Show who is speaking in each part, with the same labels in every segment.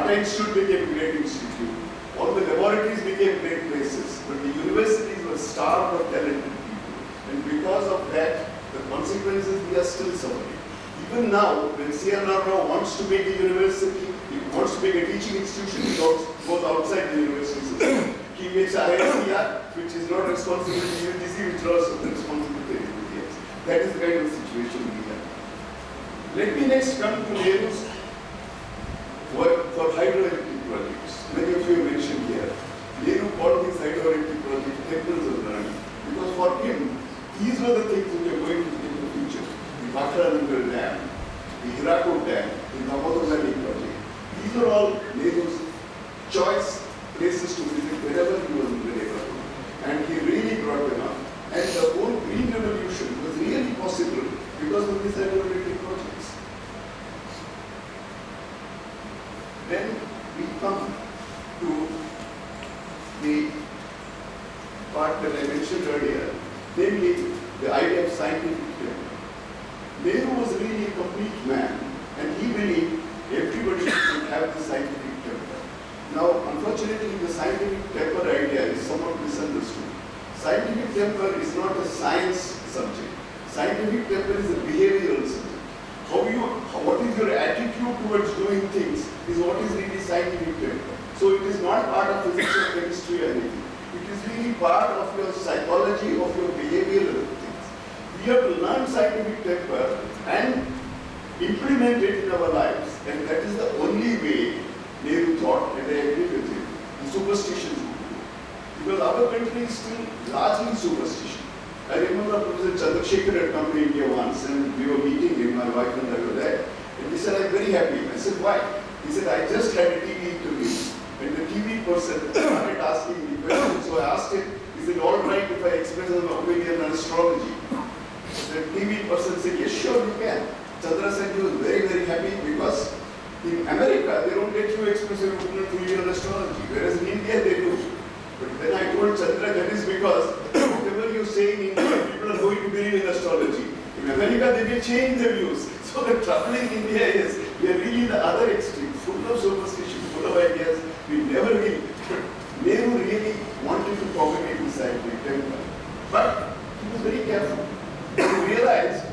Speaker 1: Tata Institute became a great institute. All the laboratories became great places. But the universities were starved of talented people. And because of that, the consequences we are still suffering. Even now, when C.R. Rao wants to make a university, he wants to make a teaching institution, he goes outside the university system. He makes IICR, which is not responsible to UGC, which is also responsible to everybody else. That is the kind of situation we have. Let me next come to Nehru's work for hydroelectric projects. Many of you mentioned here. Nehru called these hydroelectric projects temples of learning. Because for him, these were the things which are going to be in the future. The Bhakra Dam, the Hirakud Dam, the Damodar Valley project. These are all Nehru's choice places to visit wherever he was in the neighborhood. And he really brought them up. And the whole Green Revolution was really possible because of these hydroelectric projects. Then we come to the part that I mentioned earlier, namely the idea of scientific temper. Nehru was really a complete man, and he believed everybody should have the scientific temper. Now, unfortunately, the scientific temper idea is somewhat misunderstood. Scientific temper is not a science subject. Scientific temper is a behavioral subject. What is your attitude towards doing things is what is really scientific temper. So it is not part of physics or chemistry or anything. It is really part of your psychology, of your behavioral things. We have to learn scientific temper and implement it in our lives. And that is the only way Nehru thought, and I agree with him. The superstitions would do. Because our country is still largely superstition. I remember Professor Chandrasekhar had come to India once and we were meeting him, my wife and I were there. And he said, I'm very happy. I said, why? He said, I just had a TV interview. And the TV person started asking me questions. So I asked him, is it all right if I express an opinion on astrology? The TV person said, yes, sure, you can. Chandra said he was very, very happy because in America, they don't let you express your opinion fully on astrology, whereas in India, they do. But then I told Chandra that is because whatever you say in India, people are going to believe in astrology. In America, they will change their views. So the trouble in India is, we are really the other extreme, full of superstition, full of ideas. We never will. Nehru really wanted to propagate the scientific temper. But he was very careful. He realized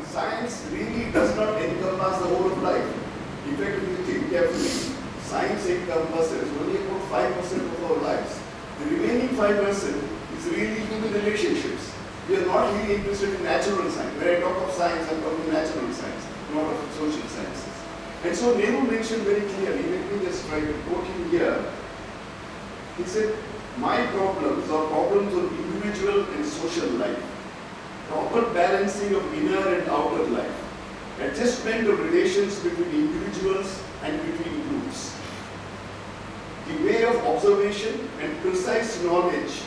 Speaker 1: science really does not encompass the whole of life. In fact, if you think carefully, science encompasses only about 5% of our lives. The remaining 5% is really human relationships. We are not really interested in natural science. When I talk of science, I'm talking natural science, not of social sciences. And so Nehru mentioned very clearly, let me just try to quote him here. He said, my problems are problems of individual and social life, proper balancing of inner and outer life, adjustment of relations between individuals and between groups, the way of observation and precise knowledge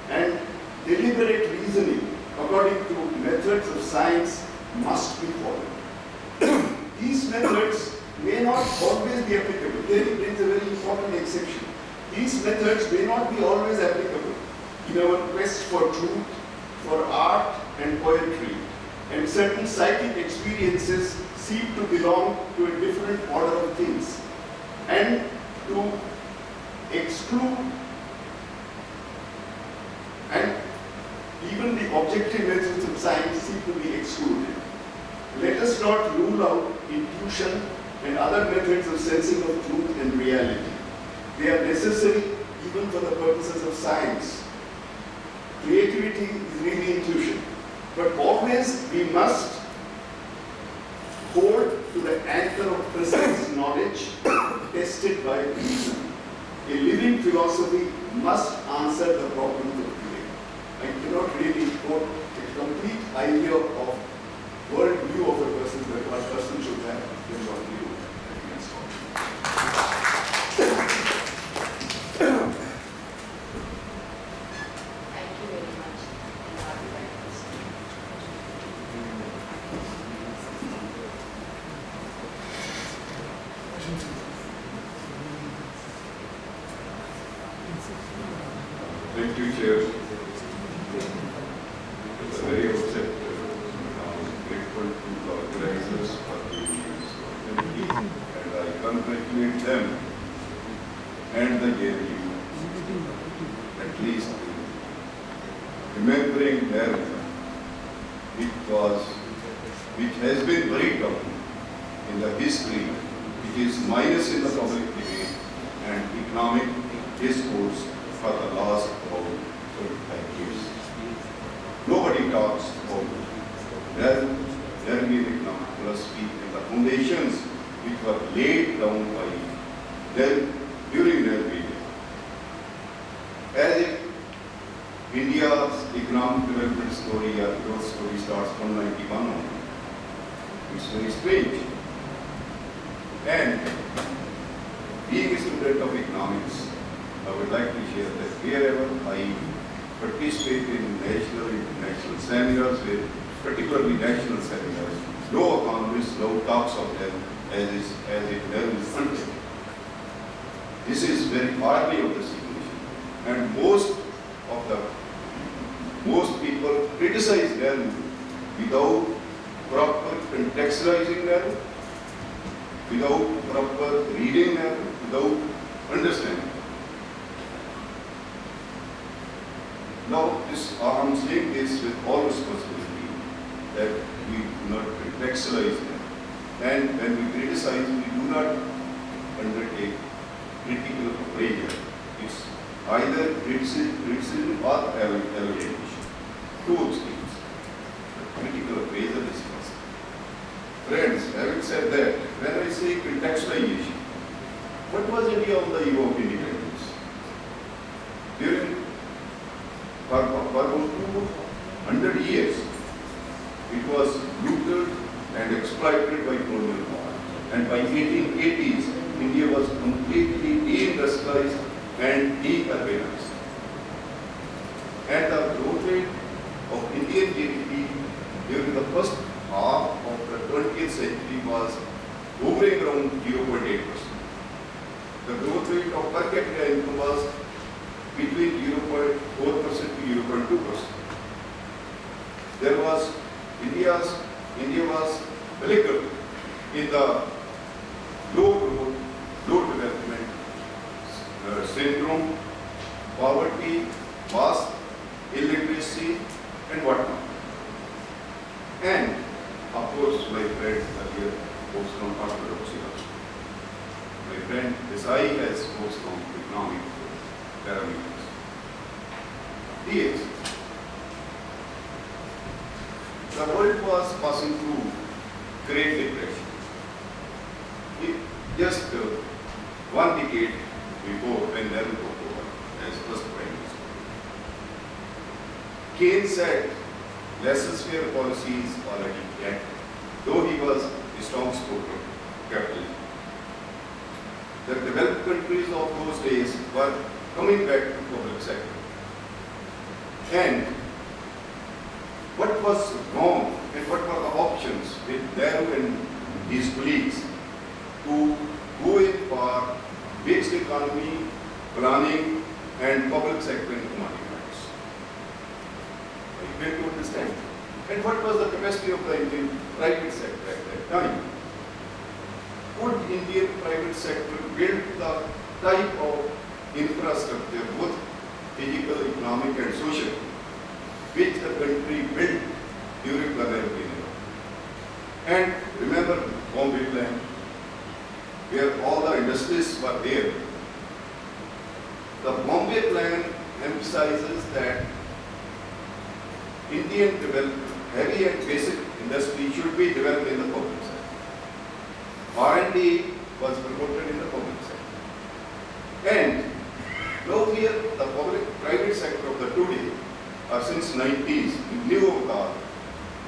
Speaker 1: and deliberate reasoning according to methods of science must be followed. These methods may not always be applicable. There is a very important exception. These methods may not be always applicable in our quest for truth, for art and poetry, and certain psychic experiences seem to belong to a different order of things, and to exclude, and even the objective methods of science seem to be excluded. Let us not rule out intuition and other methods of sensing of truth and reality. They are necessary even for the purposes of science. Creativity is really intuition. But always we must hold to the anchor of precise knowledge tested by reason. A living philosophy must answer the problems of today. I cannot really quote a complete idea of world view of a person that one person should have than what we do.
Speaker 2: Thank you very much.
Speaker 3: Thank you, Chair. It's a very upset. Grateful to the organizers for the event, and I congratulate them and the JNU. At least remembering their which has been very tough in the history, it is minus in the public debate and economic discourse for the last about 35 years. Nobody talks about Darwinian economic philosophy and the foundations which were laid down by them during their period. As if India's economic development story or growth story starts from 91 on. It's very strange. And being a student of economics, I would like to share that wherever I participate in national, international seminars, particularly national seminars, no economist, no talks of them as it Nehru is funded. This is very partly of the situation. And most people criticize Nehru without proper contextualizing Nehru, without proper reading Nehru, without understanding. Now, I'm saying this with all responsibility that we do not contextualize them. And when we criticize, we do not undertake critical appraisal. It's either criticism or evaluation. Two extremes. Critical appraisal is first. Friends, having said that, when I say contextualization, what was India on the eve of independence? For about 200 years, it was looted and exploited by colonial power. And by 1880s, India was completely deindustrialized and deurbanized. And the growth rate of Indian GDP during the first half of the 20th century was hovering around 0.8%. The growth rate of per capita income was between 0.4% to 0.2%. India was beleaguered in the low growth, low development syndrome, poverty, vast illiteracy, and whatnot. And of course, my friend earlier focused on orthodoxy also. My friend Desai has focused on economic parameters. Yes, the world was passing through Great Depression. Just 1 decade before when Nehru took over as first Prime Minister. Keynes said laissez-faire policies already yet, though he was a strong supporter of capitalism. The developed countries of those days were coming back to public sector. And what was wrong and what were the options with Nehru and his colleagues to go in for mixed economy, planning, and public sector and commodity rights? Are you able to understand? And what was the capacity of the Indian private sector at that time? Could Indian private sector build the type of infrastructure, both physical, economic, and social, which the country built during the Nehru era? And remember Bombay Plan, where all the industries were there. The Bombay Plan emphasizes that Indian heavy and basic industry should be developed in the public sector. R&D was promoted in the public sector. And now here the private sector of the today, since 90s, new avatar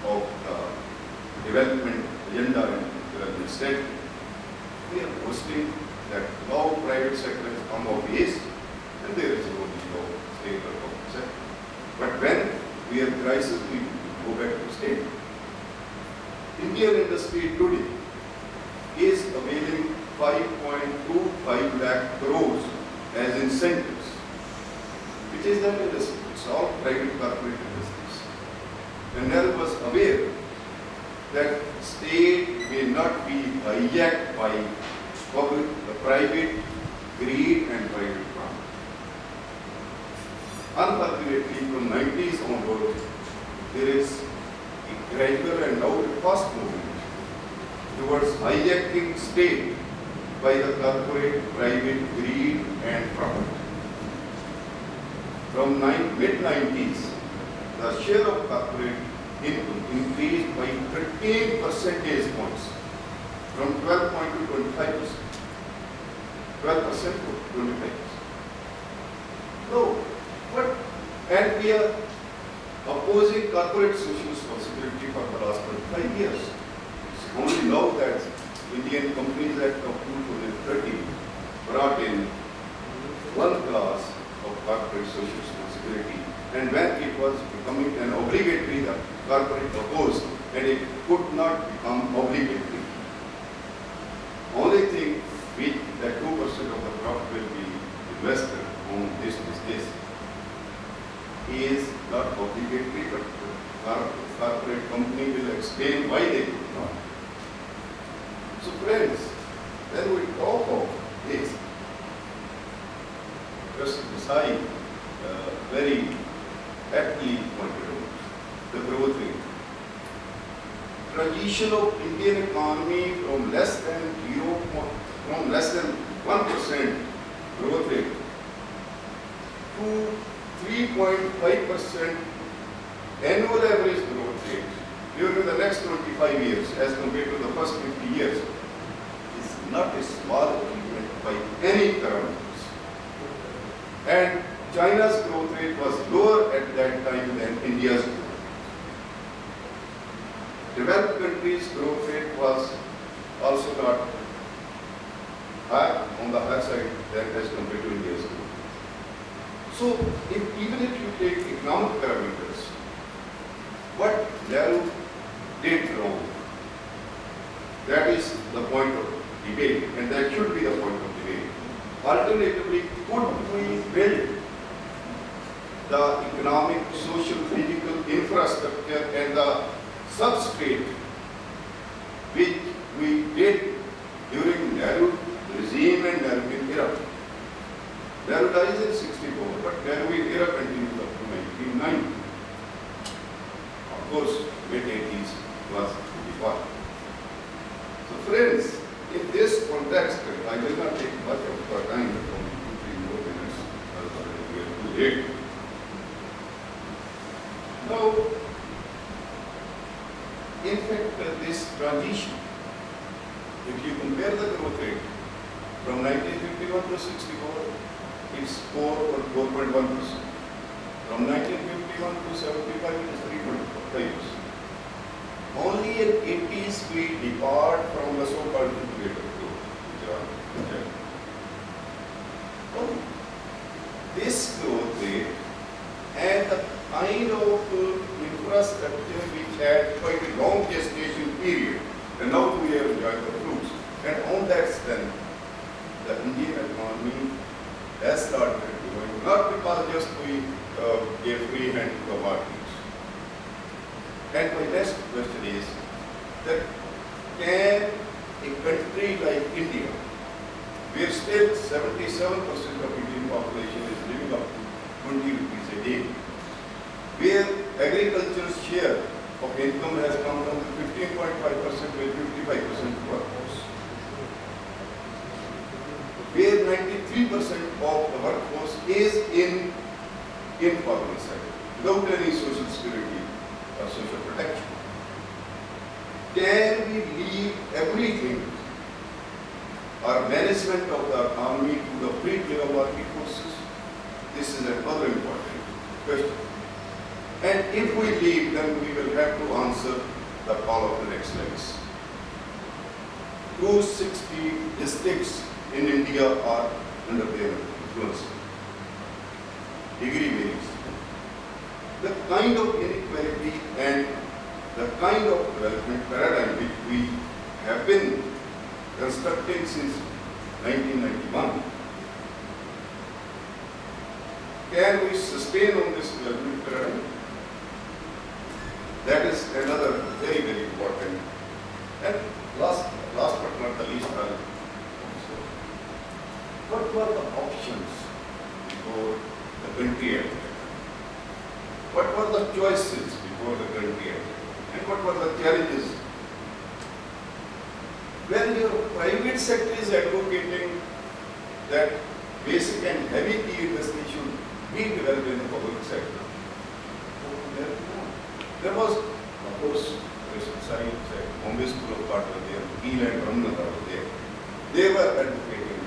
Speaker 3: of the development agenda and development strategy. We are boasting that now private sector has come of age and there is no need of state or public sector. But when we have crisis, we go back to state. Indian industry today is availing 5.25 lakh crores as incentives, which is that industry. It's all private corporate industries. And Nehru was aware that state may not be hijacked by private greed and private profit. Unfortunately, from 90s onward, there is a gradual and now a fast movement towards hijacking state by the corporate private greed and profit. From mid-90s, the share of corporate income increased by 13 percentage points from 12% to 25%. 12% to 25%. No, but and we are opposing corporate social responsibility for the last 25 years. It's only now that Indian Companies Act of 2013 brought in one class of corporate social responsibility, and when it was becoming an obligatory, the corporate opposed, and it could not become obligatory. Only thing which that 2% of the profit will be invested on this is not obligatory, but the corporate company will explain why they could not. So friends, when we talk of this, Professor Desai very aptly pointed out the growth rate. Transition of Indian economy from less than 1% growth rate to 3.5% annual average growth rate during the next 25 years as compared to the first 50 years is not a small achievement by any parameters. And China's growth rate was lower at that time than India's growth rate. Developed countries' growth rate was also not high, on the high side than as compared to India's growth. So, even if you take economic parameters, what Nehru did wrong, that is the point of debate, and that should be the point of debate. Alternatively, could we build the economic, social, physical infrastructure and the substrate which we did during Nehru regime and Nehru era? Nehru dies in 64, but Nehru era continues up to 1990. Of course, mid-80s was 55. So friends, in this context, I will not take much of your time, only 2-3 more minutes, otherwise we are too late. Now, in fact, this transition, if you compare the growth rate from 1951 to 64, it's 4.1%. From 1951 to 75, it is 3.5%. Only in 80s we depart from the so-called incubator growth. So, this growth rate and the kind of infrastructure which had quite a long gestation period, and now we are enjoying the fruits. And on that strength, the Indian economy has started growing, not because just we gave free hand to the markets. And my next question is that can a country like India, where still 77% of Indian population is living up to 20 rupees a day, where agriculture's share of income has come from 15.5% to 55% workforce, where 93% of the workforce is in informal sector, without any social security or social protection. Can we leave everything, our management of the economy, to the free labor market forces? This is another important question. And if we leave, then we will have to answer the call of the next legs. 260 districts in India are under their influence. Degree varies. The kind of inequality and the kind of development paradigm which we have been constructing since 1991, can we sustain on this development paradigm? That is another very, very important. And last but not the least, what were the options before the country had that time? What were the choices before the country had that time? And what were the challenges? When your private sector is advocating that basic and heavy key industry should be developed in the public sector, there was, of course, science at Bombay School of Art was there, Keel and Ramnath was there. They were advocating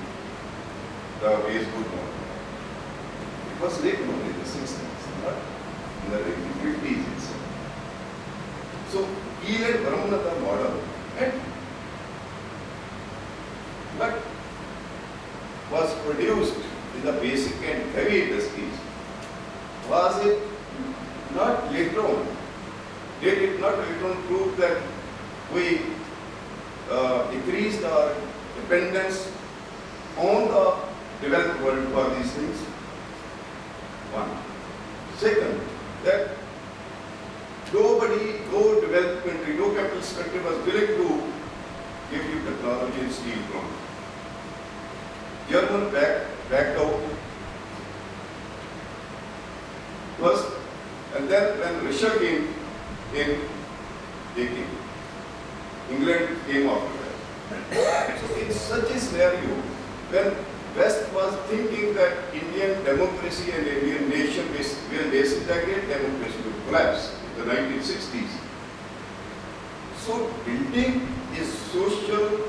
Speaker 3: the Westwood model. It was later on in the 60s, not in the 1950s itself. So, Keel and Ramnath model, and what was produced in the basic and heavy industries, was it not later on? Did it not later on prove that we decreased our dependence on the developed world for these things? One. Second, that nobody, no developed country, no capitalist country was willing to give you technology and steel from it. German backed out first, and then when Russia came in, they came. England came after that. So in such a scenario, when West was thinking that Indian democracy and Indian nation will disintegrate, democracy will collapse in the 1960s. So building a social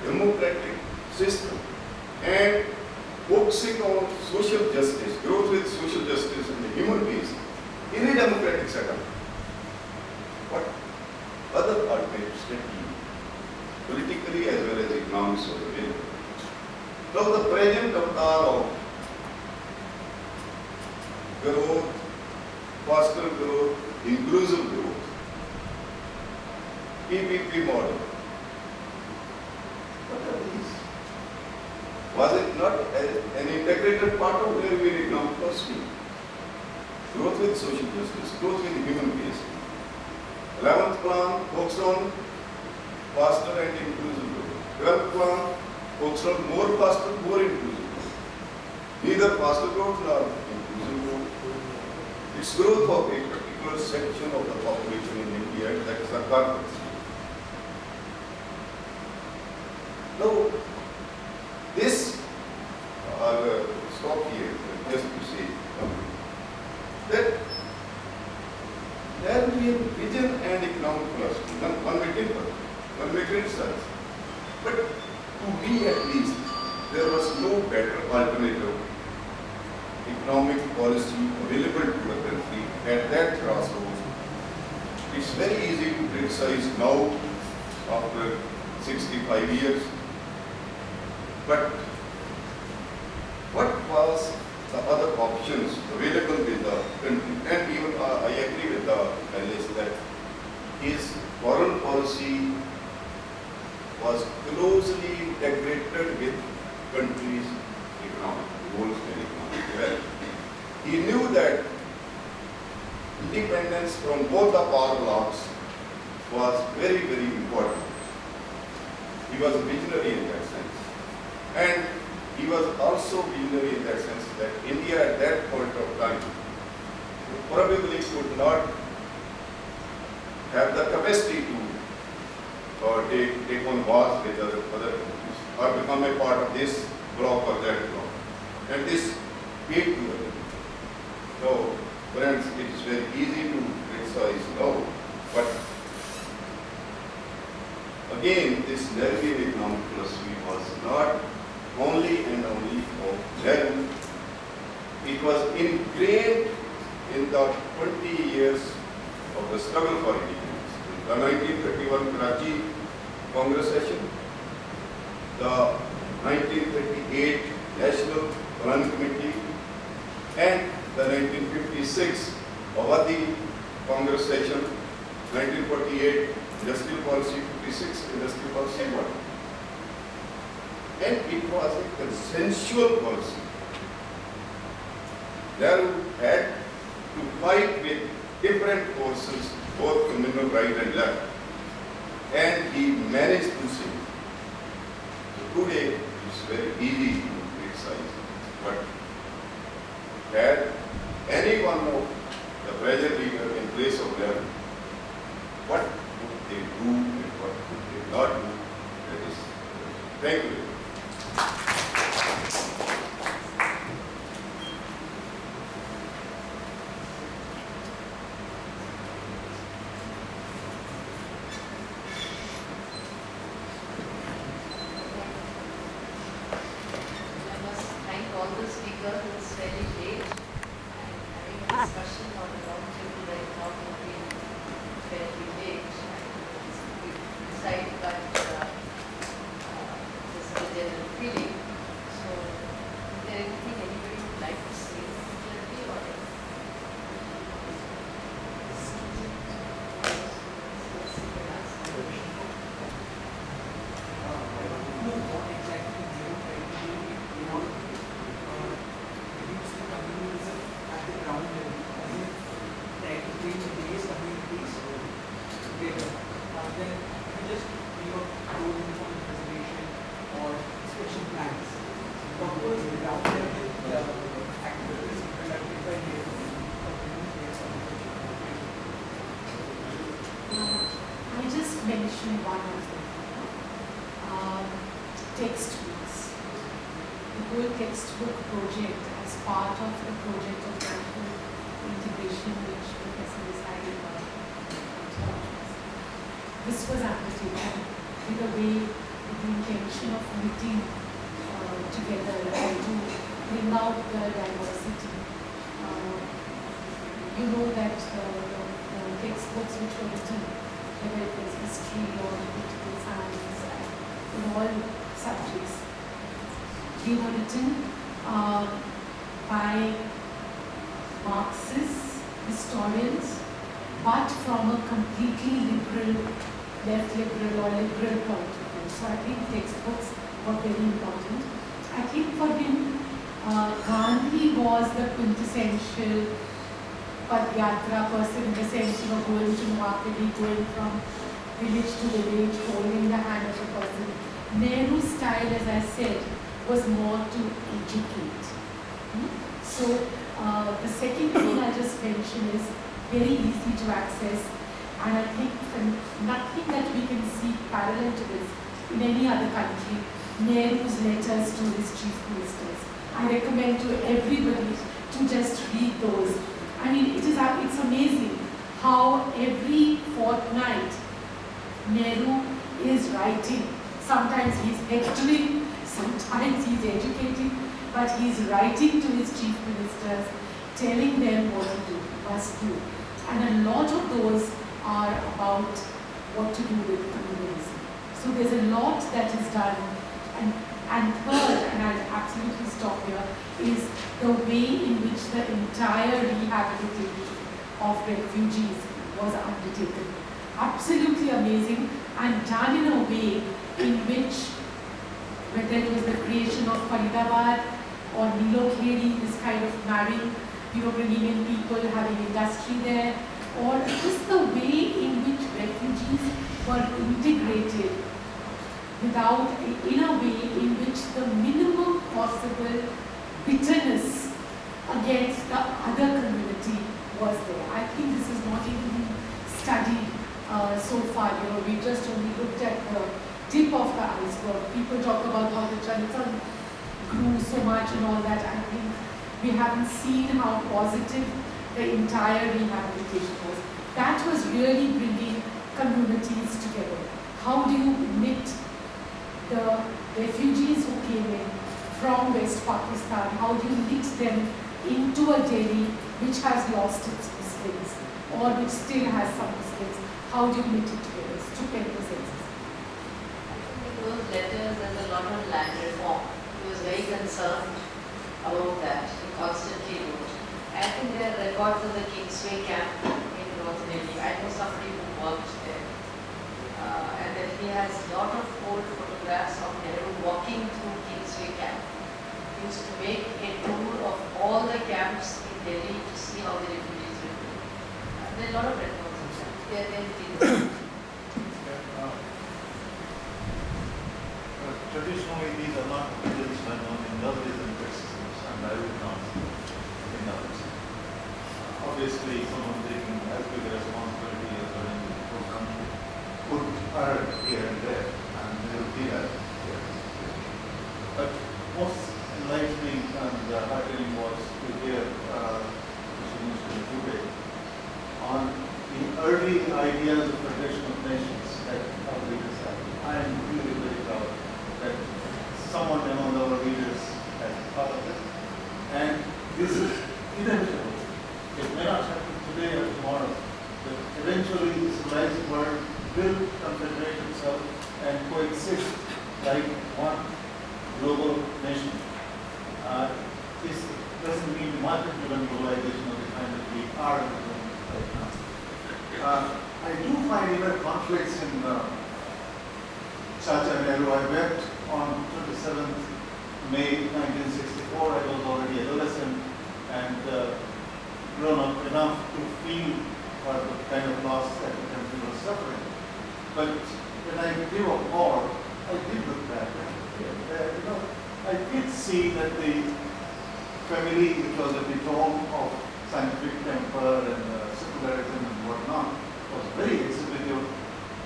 Speaker 3: democratic system and focusing on social justice, growth with social justice and the human beings in a democratic setup. What other alternatives can be politically as well as economics was available? Now the present avatar of growth, faster growth, inclusive growth, PPP model. What are these? Was it not an integrated part of their very economic philosophy? Growth with social justice, growth with human beings. 11th plan focused on faster and inclusive growth. 12th plan focused on more faster, more inclusive growth. Neither faster growth nor inclusive growth. It's growth of a particular section of the population in India, that is the corporate. Now, this, I'll stop here just to say that there will be a vision and economic philosophy. One may differ, one may criticize. But to me at least, there was no better alternative economic policy available to the country at that crossroads. It's very easy to criticize now after 65 years. But what was the other options available with the country? And even I agree with the analyst that his foreign policy was closely integrated with country's economic goals and economic development. He knew that independence from both the power blocks was very, very important. He was a visionary in that sense. And he was also visionary in that sense that India at that point of time probably could not have the capacity to take on wars with other countries or become a part of this bloc or that bloc. And this paid to them. So, friends, it is very easy to criticize now, but again, this Nehruvian economic philosophy was not only and only of Nehru. It was ingrained in the 20 years of the struggle for independence. The 1931 Karachi Congress session, the 1938 National Plan Committee, and the 1956 Awadhi Congress session, 1948 Industrial Policy, 56 Industrial Policy 1. And it was a consensual policy. Nehru had to fight with different forces, both communal right and left, and he managed to see. So today, it's very easy to exercise. But had any one of the present leader in place of them, what would they do and what would they not do? That is, thank you.
Speaker 2: I must thank all the speakers. It's very late and having a discussion on a round table right now will be fairly late. We decided that this is the general feeling. So, is there anything anybody would like to say particularly or?
Speaker 4: What exactly they were trying to do in order to reduce the communalism at the ground level, as in trying to bring various communities together, rather than just pro uniform preservation or special plans. What was the ground level activities conducted by Nehru for bringing various communities?
Speaker 5: I just mentioned one of them. Textbooks. The whole textbook project as part of the project of national integration which Professor decided on. This was undertaken with a way, with the intention of knitting together and to bring out the diversity. You know that the textbooks which were written, whether it was history or political science, in all subjects, they were written by Marxists, historians, but from a completely liberal, left liberal or liberal point of view. So I think textbooks were very important. I think for him, Gandhi was the quintessential Padyatra person in the sense of going to market, going from village to village, holding the hand of a person. Nehru's style, as I said, was more to educate. So the second thing I just mentioned is very easy to access, and I think nothing that we can see parallel to this in any other country. Nehru's letters to his chief ministers. I recommend to everybody to just read those. I mean, it's amazing how every fortnight Nehru is writing. Sometimes he's lecturing, sometimes he's educating, but he's writing to his chief ministers, telling them what to do, must do. And a lot of those are about what to do with communalism. So there's a lot that is done. And third, and I'll absolutely stop here, is the way in which the entire rehabilitation of refugees was undertaken. Absolutely amazing, and done in a way in which, whether it was the creation of Faridabad or Nilokheri, this kind of marrying, bringing in people, having industry there, or just the way in which refugees were integrated without, in a way in which the minimum possible bitterness against the other community was there. I think this is not even been studied so far. We just only looked at the tip of the iceberg. People talk about how the Chinatown grew so much and all that. I think we haven't seen how positive the entire rehabilitation was. That was really bringing communities together. How do you knit the refugees who came in from West Pakistan, how do you knit them into a Delhi which has lost its Muslims or which still has some Muslims? How do you knit it together? Stupendous exercise.
Speaker 2: I think in those letters there's a lot of land reform. He was very concerned about that. He constantly wrote. I think there are records of the Kingsway camp in North Delhi. I know somebody who worked there. And then he has a lot of old photographs of Nehru walking through Kingsway camp. He used to make a tour of all the camps in Delhi to see how the refugees were doing. There are a lot of records of that.
Speaker 6: Traditionally, these are not villages done on Hinduism. most enlightening and heartening was to hear Mr. Minister today on the early ideas of Federation of Nations that our leaders have. I am really very proud that someone among our leaders has thought of it. And this is inevitable. It may not happen today or tomorrow, but eventually the civilized world will confederate itself and coexist like one global nation. This doesn't mean market-driven globalization of the kind that we are doing right now. I do find even conflicts in Chacha Nehru. I wept on 27th May 1964. I was already adolescent and grown up enough to feel what the kind of loss that the country was suffering. But when I grew up more, I did look back. I did see that the family, which was at the tone of scientific temper and secularism and whatnot, was very exhibitive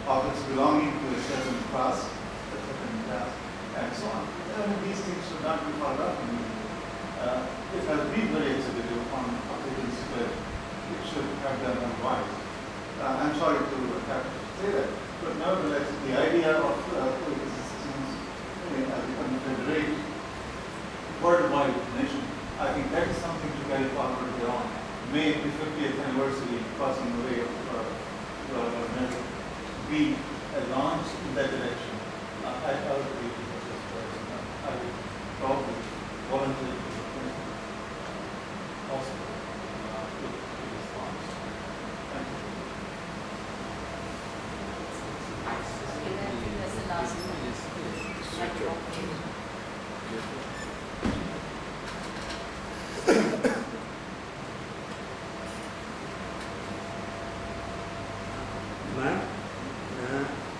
Speaker 6: of its belonging to a certain class, and so on. These things should not be forgotten. It has been very exhibitive on African square. It should have done otherwise. I'm sorry to have to say that, but nevertheless, the idea of coexistence as a confederate worldwide nation, I think that is something to carry forward beyond May the 50th anniversary passing away of Nehru. We launched in that direction. I would be I would probably volunteer also to respond. Thank you.
Speaker 2: Okay, then I think that's the last one.
Speaker 7: Ma'am,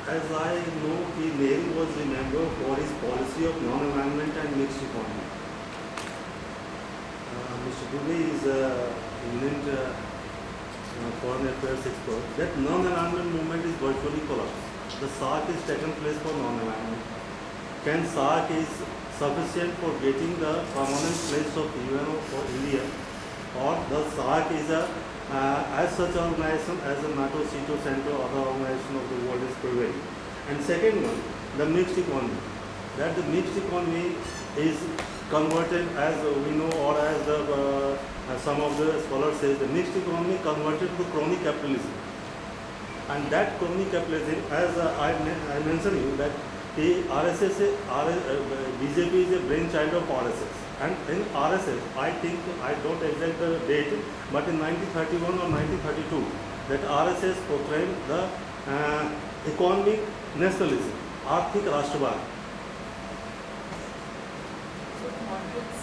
Speaker 7: as I know, Nehru was remembered for his policy of non-alignment and mixed economy. Mr. Dubey is an eminent foreign affairs expert. That non-alignment movement is virtually collapsed. The SARC is taken place for non-alignment. Can SARC is sufficient for getting the permanent place of UN for India, or the SARC is as such organization as the NATO, CETO, CENTO, other organization of the world is prevailing. And second one, the mixed economy. That the mixed economy is converted, as we know, or as some of the scholars say, the mixed economy converted to crony capitalism. And that crony capitalism, as I mentioned you, that the RSS, BJP is a brainchild of RSS. And in RSS, I think, I don't exact the date, but in 1931 or 1932, that RSS proclaimed the economic nationalism, Arthik Rashtravad.
Speaker 5: So moderates,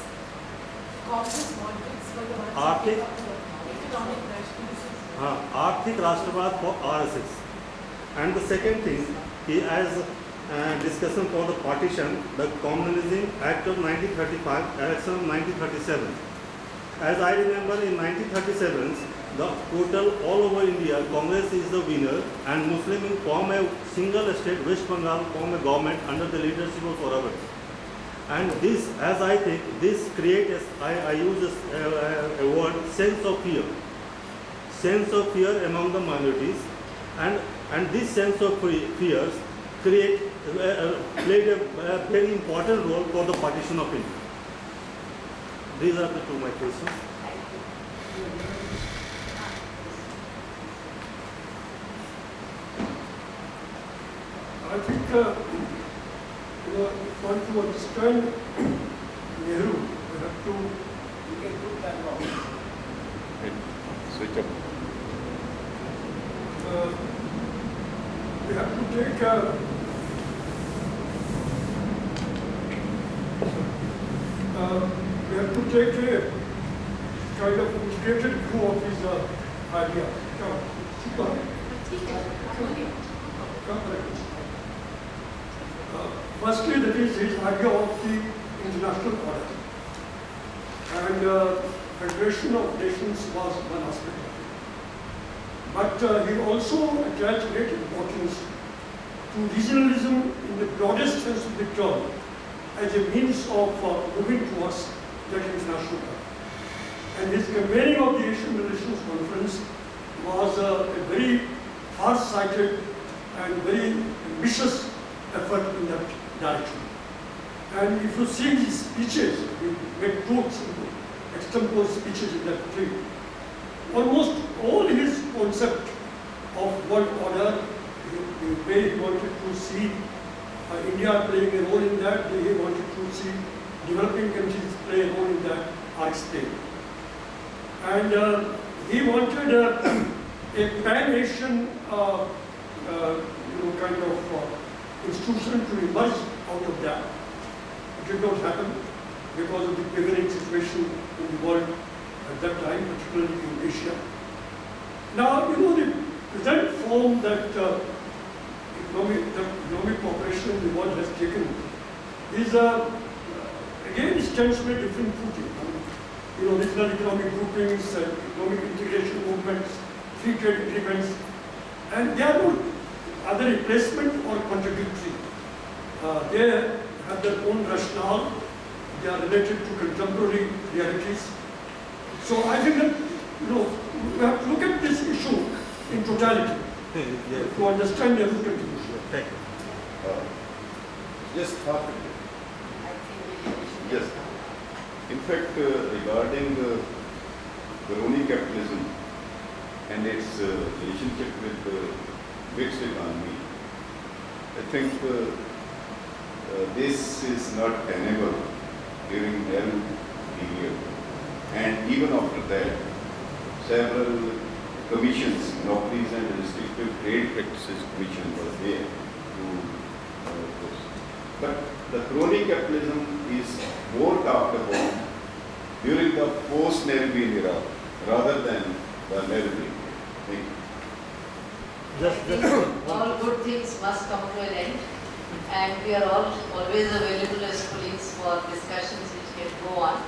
Speaker 5: Congress moderates were the ones
Speaker 7: Arthik,
Speaker 5: who gave up the economic nationalism.
Speaker 7: Arthik Rashtravad for RSS. And the second thing, he has discussion for the partition, the Communalism Act of 1935, election of 1937. As I remember, in 1937, the total all over India, Congress is the winner, and Muslim form a single state, West Bengal form a government under the leadership of Orabat. And this, as I think, this creates, I use a word, sense of fear among the minorities, and this sense of fears played a very important role for the partition of India. These are the two my questions.
Speaker 8: I think if one to understand Nehru, we have to, we can put that wrong.
Speaker 3: Switch up.
Speaker 8: We have to take a kind of integrated view of his idea. Firstly, that is his idea of the international order. And Federation of Nations was one aspect of it. But he also attached great importance to regionalism in the broadest sense of the term as a means of towards that international cup. And his convening of the Asian Relations Conference was a very far-sighted and very ambitious effort in that direction. And if you see his speeches, he made quotes, extempore speeches in that tree. Almost all his concept of world order, the way he wanted to see India playing a role in that, he wanted to see developing countries play a role in that, are explained. And he wanted a pan-Asian kind of institution to emerge out of that. It did not happen because of the prevailing situation in the world at that time, particularly in Asia. Now, the present form that economic cooperation in the world has taken is, again, stands on a different footing. Regional economic groupings, economic integration movements, free trade agreements, and they are not either replacement or contradictory. They have their own rationale. They are related to contemporary realities. So I think that we have to look at this issue in totality to understand Nehru's contribution.
Speaker 7: Thank you.
Speaker 3: Just half a minute.
Speaker 2: I think we should.
Speaker 3: Yes. In fact, regarding crony capitalism and its relationship with mixed economy, I think this is not tenable during Nehru period. And even after that, several commissions, monopolies and restrictive trade practices commission was there to this. But the crony capitalism is more talked about during the post-Nehruvian era rather than the Nehruvian era.
Speaker 2: I think all good things must come to an end, and we are all always available as colleagues for discussions which can go on.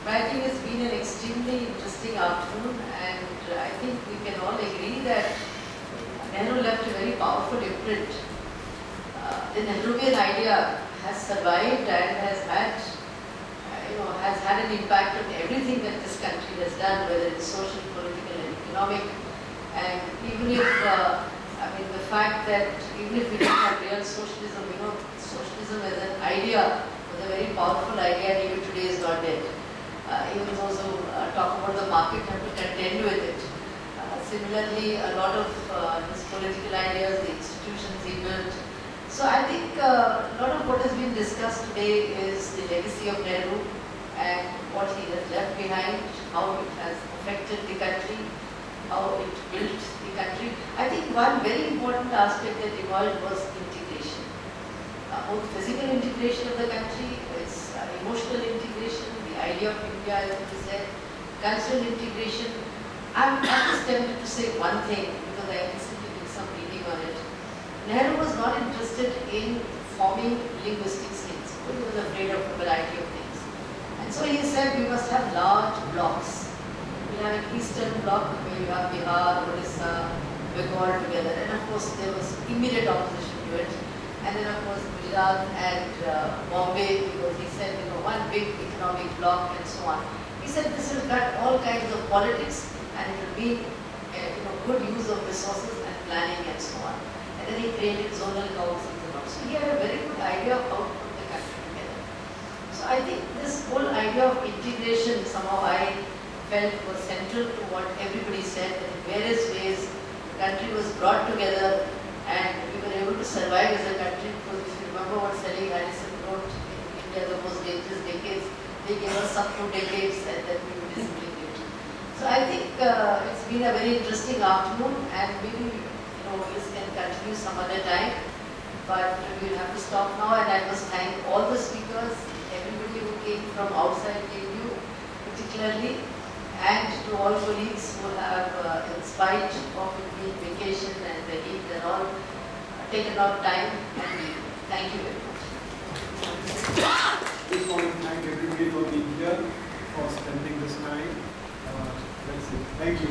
Speaker 2: But I think it's been an extremely interesting afternoon, and I think we can all agree that Nehru left a very powerful imprint. The Nehruvian idea has survived and has had an impact on everything that this country has done, whether it's social, political, and economic. And even if, the fact that even if we don't have real socialism, socialism as an idea was a very powerful idea, and even today is not dead. Even those who talk about the market have to contend with it. Similarly, a lot of his political ideas, the institutions he built. So I think a lot of what has been discussed today is the legacy of Nehru and what he has left behind, how it has affected the country, how it built the country. I think one very important aspect that evolved was integration. Both physical integration of the country, its emotional integration, the idea of India, as we said, cultural integration. I'm just tempted to say one thing because I recently did some reading on it. Nehru was not interested in forming linguistic states. He was afraid of a variety of things. And so he said we must have large blocks. We have an eastern bloc where you have Bihar, Orissa, Bengal together. And of course there was immediate opposition to it. And then of course Gujarat and Bombay, because he said, one big economic bloc and so on. He said this will cut all kinds of politics and it will be good use of resources and planning and so on. And then he created zonal councils and all. So he had a very good idea of how to put the country together. So I think this whole idea of integration somehow I felt was central to what everybody said, that in various ways the country was brought together and we were able to survive as a country, because if you remember what Sally Harrison wrote in India, the most dangerous decades, they gave us some 2 decades and then we were disciplined. So I think it's been a very interesting afternoon, and maybe this can continue some other time, but we'll have to stop now. And I must thank all the speakers, everybody who came from outside KU particularly, and to all colleagues who have, in spite of it being vacation and the heat and all, taken out time, and thank you very much.
Speaker 8: Just want to thank everybody for being here, for spending this time. That's it. Thank you.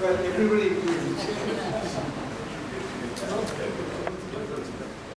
Speaker 8: Well, everybody.